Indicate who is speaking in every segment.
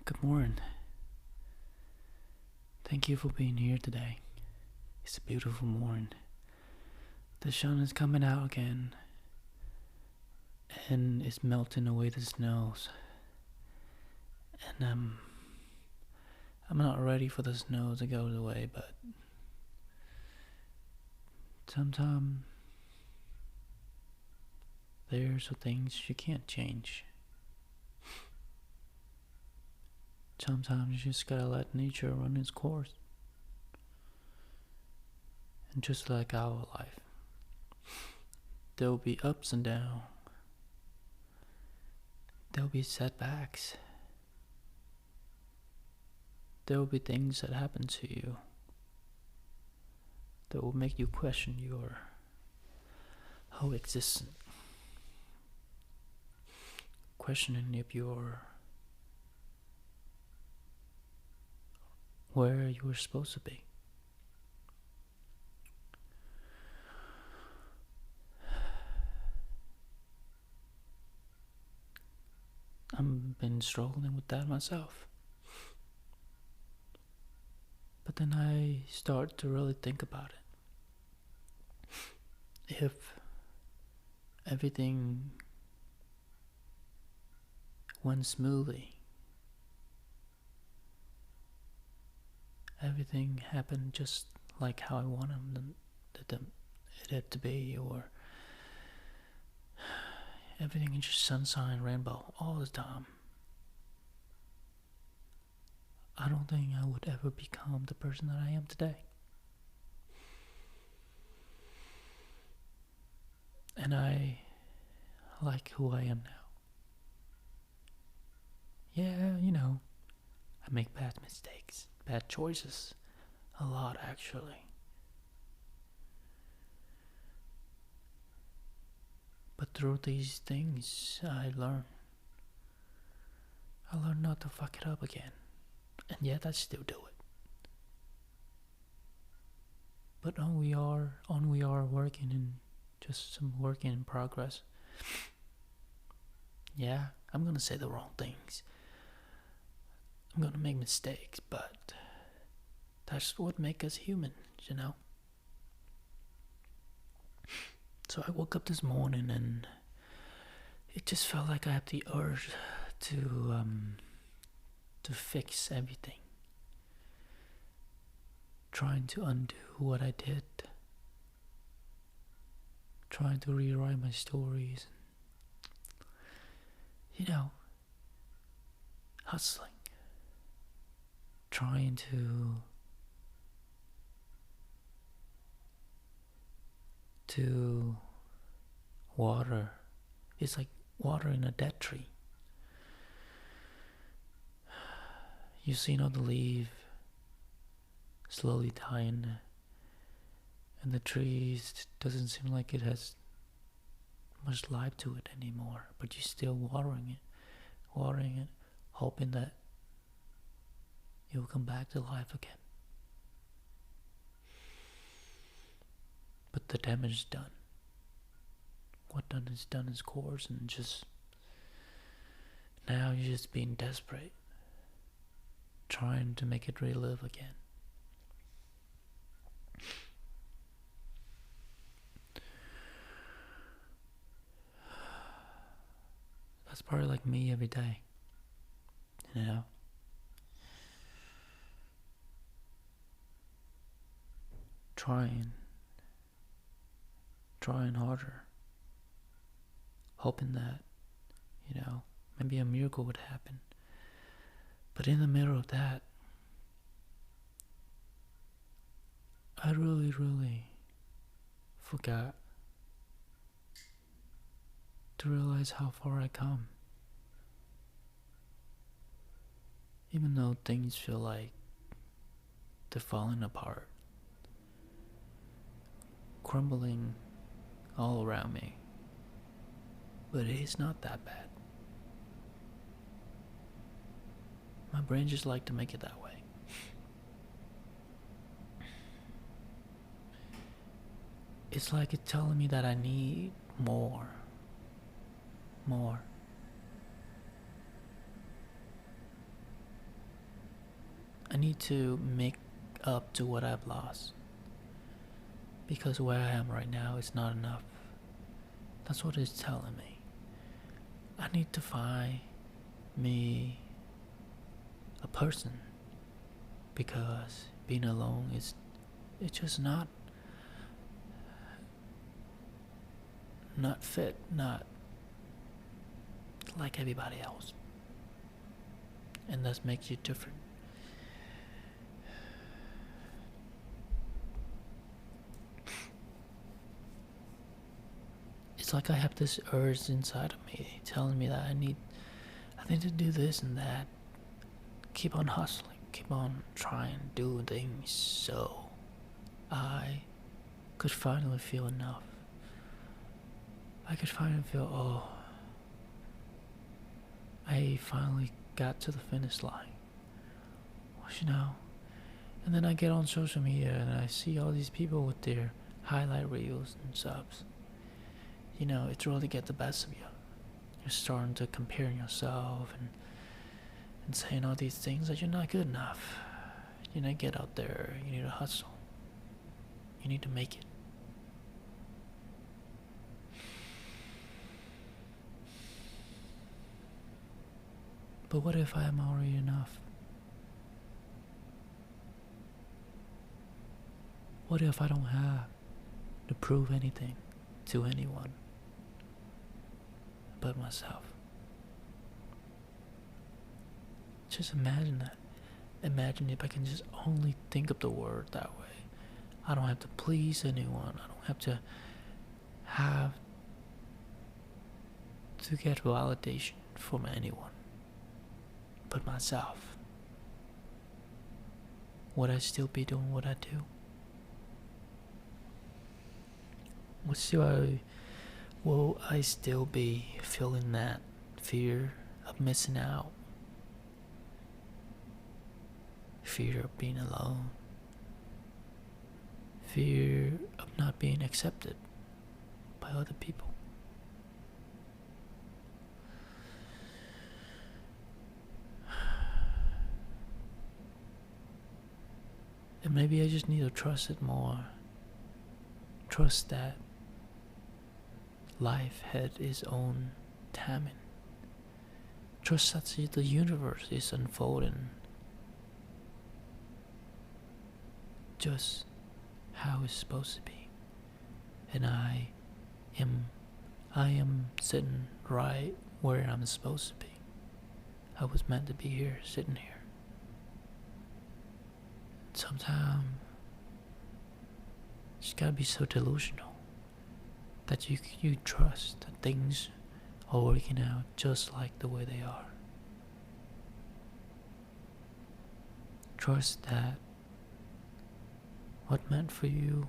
Speaker 1: Good morning. Thank you for being here today. It's a beautiful morning. The sun is coming out again and it's melting away the snows. And I'm not ready for the snow to go away, but sometimes there's things you can't change. Sometimes you just gotta let nature run its course. And just like our life, there'll be ups and downs. There'll be setbacks. There will be things that happen to you that will make you question your whole existence. Questioning if you're where you were supposed to be. I've been struggling with that myself. But then I start to really think about it. If everything went smoothly, everything happened just like how I wanted it to be, or everything is just sunshine, rainbow all the time, I don't think I would ever become the person that I am today. And I like who I am now. Yeah, I make bad mistakes, bad choices. A lot, actually. But through these things, I learn not to fuck it up again. And yet I still do it. But on we are working in just some work in progress. Yeah, I'm gonna say the wrong things. I'm gonna make mistakes, but that's what makes us human, So I woke up this morning and it just felt like I had the urge to fix everything. Trying to undo what I did. Trying to rewrite my stories. Hustling. Trying to water. It's like watering a dead tree. You see all the leaf slowly dying, and the tree doesn't seem like it has much life to it anymore, but you're still watering it, hoping that it will come back to life again. But the damage is done. What done is done, of course, and just now you're just being desperate, trying to make it relive again. That's probably like me every day, trying harder, hoping that, maybe a miracle would happen. But in the middle of that, I really, really forgot to realize how far I come. Even though things feel like they're falling apart, crumbling all around me. But it's not that bad. My brain just like to make it that way. It's like it's telling me that I need more. need to make up to what I've lost. Because where I am right now is not enough. That's what it's telling me. I need to find me a person, because being alone is, it's just not fit, not like everybody else. And that makes you different. It's like I have this urge inside of me telling me that I need to do this and that. Keep on hustling, keep on trying, do things so I could finally feel enough. I could finally feel, oh, I finally got to the finish line. And then I get on social media and I see all these people with their highlight reels and subs. It's really get the best of you. You're starting to compare yourself and saying all these things that you're not good enough. You need to get out there. You need to hustle. You need to make it. But what if I am already enough? What if I don't have to prove anything to anyone but myself? Just imagine that. Imagine if I can just only think of the word that way. I don't have to please anyone. I don't have to get validation from anyone but myself. Would I still be doing what I do? Will I still be feeling that fear of missing out? Fear of being alone? Fear of not being accepted by other people? And maybe I just need to trust it more. Trust that life had its own timing. Trust that the universe is unfolding just how it's supposed to be. And I am sitting right where I'm supposed to be. I was meant to be here, sitting here. Sometimes you just gotta be so delusional that you trust that things are working out just like the way they are. Trust that what meant for you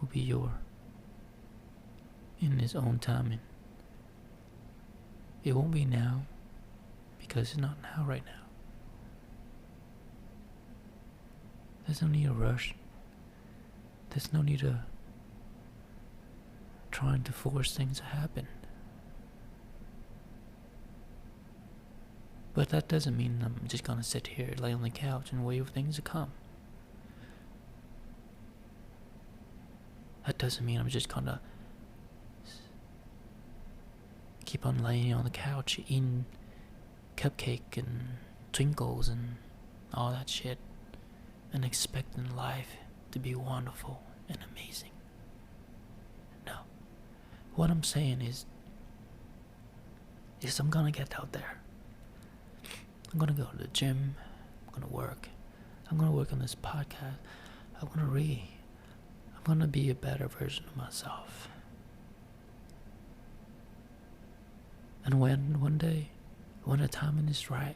Speaker 1: will be yours in its own timing. It won't be now because it's not now right now. There's no need to rush. There's no need to trying to force things to happen. But that doesn't mean I'm just gonna sit here, lay on the couch and wait for things to come. That doesn't mean I'm just gonna keep on laying on the couch eating cupcake and twinkles and all that shit and expecting life to be wonderful and amazing. No. What I'm saying is I'm gonna get out there. I'm gonna go to the gym. I'm gonna work. I'm gonna work on this podcast. I'm gonna read. I'm gonna be a better version of myself. And when one day, when the timing is right,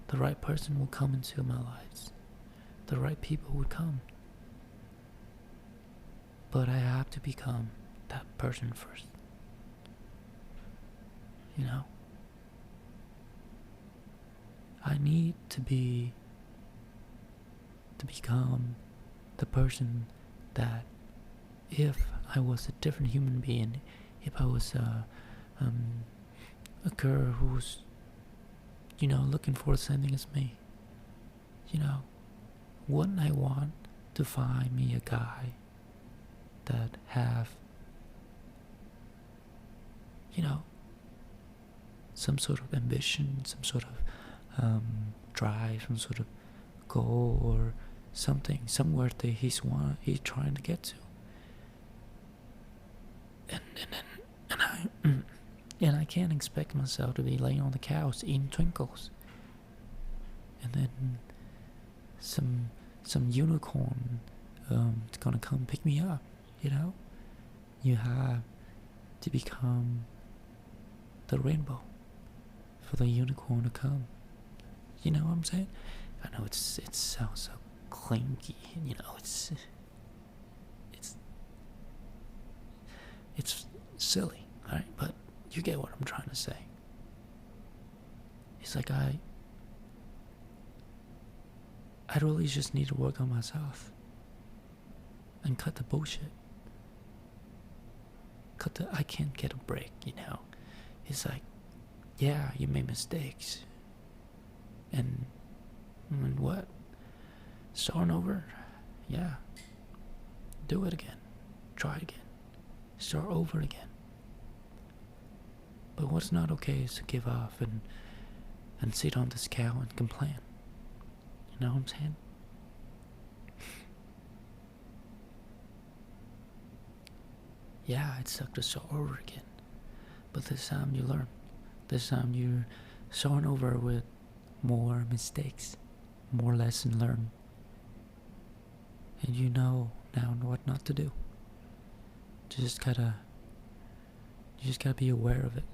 Speaker 1: the right person will come into my lives. The right people would come. But I have to become that person first. You know? I need to become the person that if I was a different human being, if I was a girl who's, looking for the same thing as me. Wouldn't I want to find me a guy that have, some sort of ambition, some sort of drive, some sort of goal or something, somewhere that he's trying to get to. And I can't expect myself to be laying on the couch eating twinkles, and then some unicorn is gonna come pick me up. You have to become the rainbow for the unicorn to come. You know what I'm saying? I know it sounds so clinky. It's silly, alright? But you get what I'm trying to say. It's like I really just need to work on myself and cut the bullshit. I can't get a break, It's like, yeah, you made mistakes. And what? Starting over? Yeah. Do it again. Try it again. Start over again. But what's not okay is to give up and sit on this cow and complain. You know what I'm saying? Yeah, it sucked to start over again. But this time you learn. This time you're starting over with more mistakes, more lesson learned. And you know now what not to do. You just gotta be aware of it.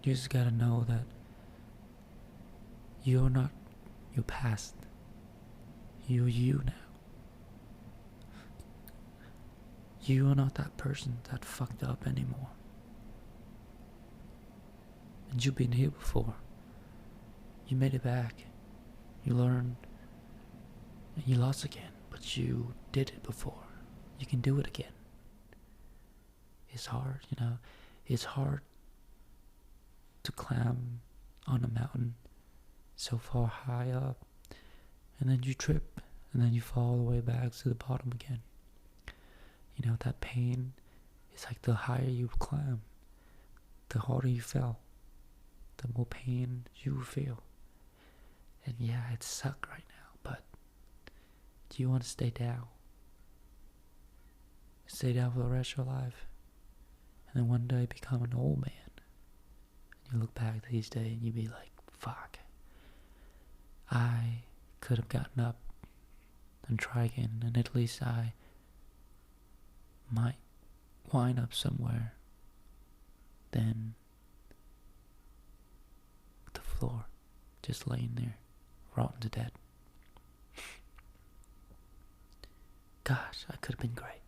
Speaker 1: You just gotta know that you're not your past. You're you now. You are not that person that fucked up anymore. And you've been here before. You made it back. You learned. And you lost again. But you did it before. You can do it again. It's hard, It's hard to climb on a mountain so far high up, and then you trip, and then you fall all the way back to the bottom again. That pain is like the higher you climb, the harder you fell, the more pain you feel. And yeah, it sucks right now, but do you want to stay down? Stay down for the rest of your life, and then one day become an old man. And you look back these days and you be like, fuck, I could have gotten up and try again, and at least I might wind up somewhere than the floor, just laying there, rotten to death. Gosh, I could have been great.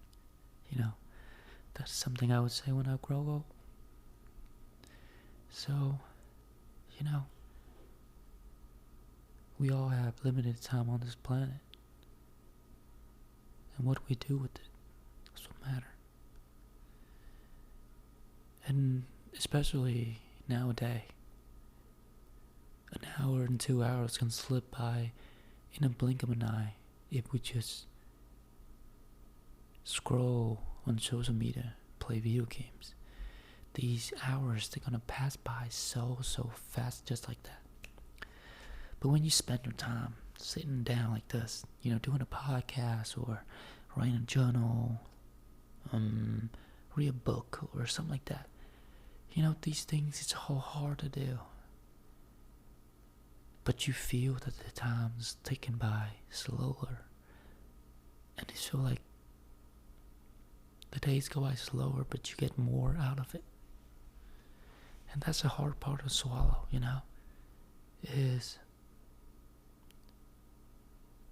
Speaker 1: That's something I would say when I grow old. So, we all have limited time on this planet. And what we do with it is what matters. And especially nowadays, an hour and 2 hours can slip by in a blink of an eye if we just scroll on social media, play video games. These hours, they're gonna pass by so fast, just like that. But when you spend your time sitting down like this, doing a podcast or writing a journal, read a book or something like that, these things, it's all hard to do. But you feel that the time's taken by slower, and you feel like the days go by slower, but you get more out of it. And that's a hard part to swallow,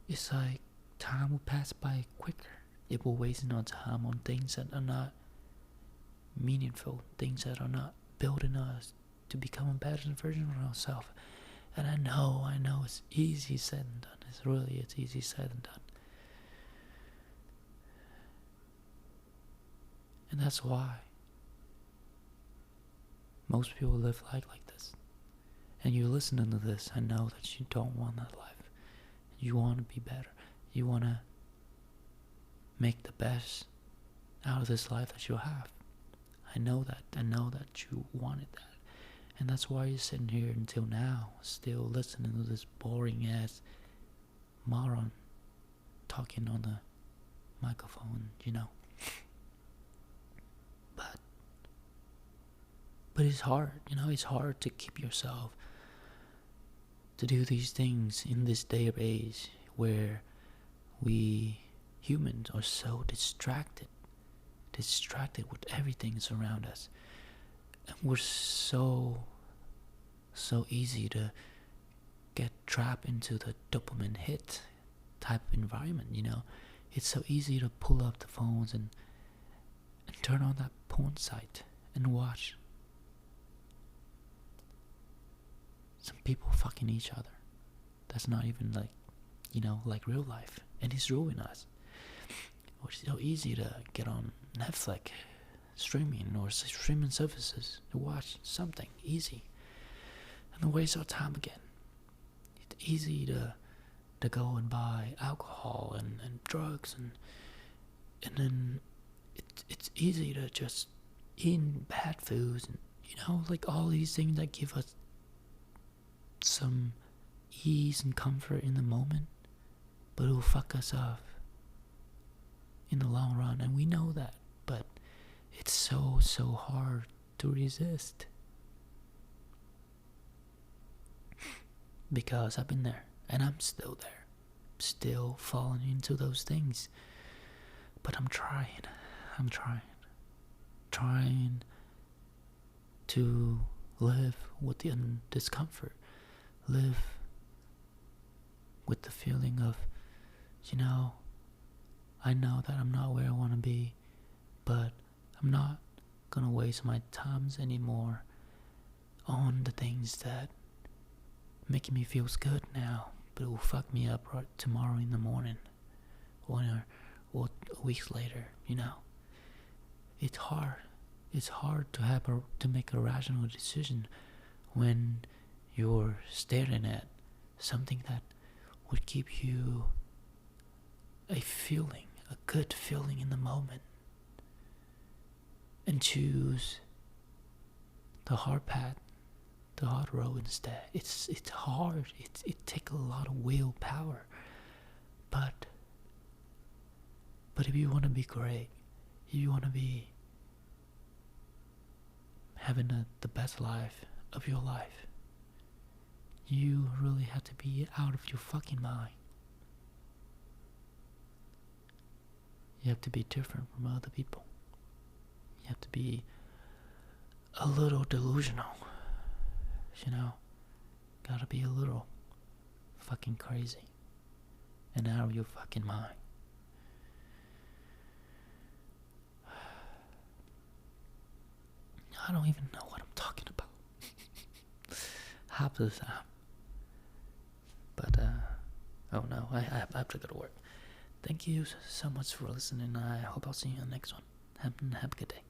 Speaker 1: It's like time will pass by quicker. It will waste no time on things that are not meaningful, things that are not building us to become a better version of ourselves. And I know it's easy said and done. It's easy said and done. And that's why Most people live life like this. And you listening to this, I know that you don't want that life. You want to be better. You want to make the best out of this life that you have. I know that. I know that you wanted that. And that's why you're sitting here until now, still listening to this boring ass moron talking on the microphone, But it's hard, it's hard to keep yourself to do these things in this day of age where we humans are so distracted with everything that's around us. And we're so easy to get trapped into the dopamine hit type of environment, It's so easy to pull up the phones and turn on that porn site and watch some people fucking each other. That's not even like real life. And it's ruining us. It's so easy to get on Netflix, streaming or streaming services to watch something easy. And to waste our time again. It's easy to go and buy alcohol and drugs and then it's easy to just eat bad foods and like all these things that give us some ease and comfort in the moment, but it will fuck us up in the long run, and we know that, but it's so hard to resist because I've been there and I'm still there, still falling into those things, but I'm trying to live with the discomfort, live with the feeling of, I know that I'm not where I want to be, but I'm not gonna waste my times anymore on the things that making me feels good now, but it will fuck me up right tomorrow in the morning or weeks later, It's hard. It's hard to make a rational decision when you're staring at something that would give you a good feeling in the moment, and choose the hard path, the hard road instead. It's hard. It takes a lot of willpower, but if you want to be great, if you want to be having the best life of your life, you really have to be out of your fucking mind. You have to be different from other people. You have to be a little delusional, Gotta be a little fucking crazy and out of your fucking mind. I don't even know what I'm talking about half the time. But oh no, I have to go to work. Thank you so much for listening. I hope I'll see you in the next one. Have a good day.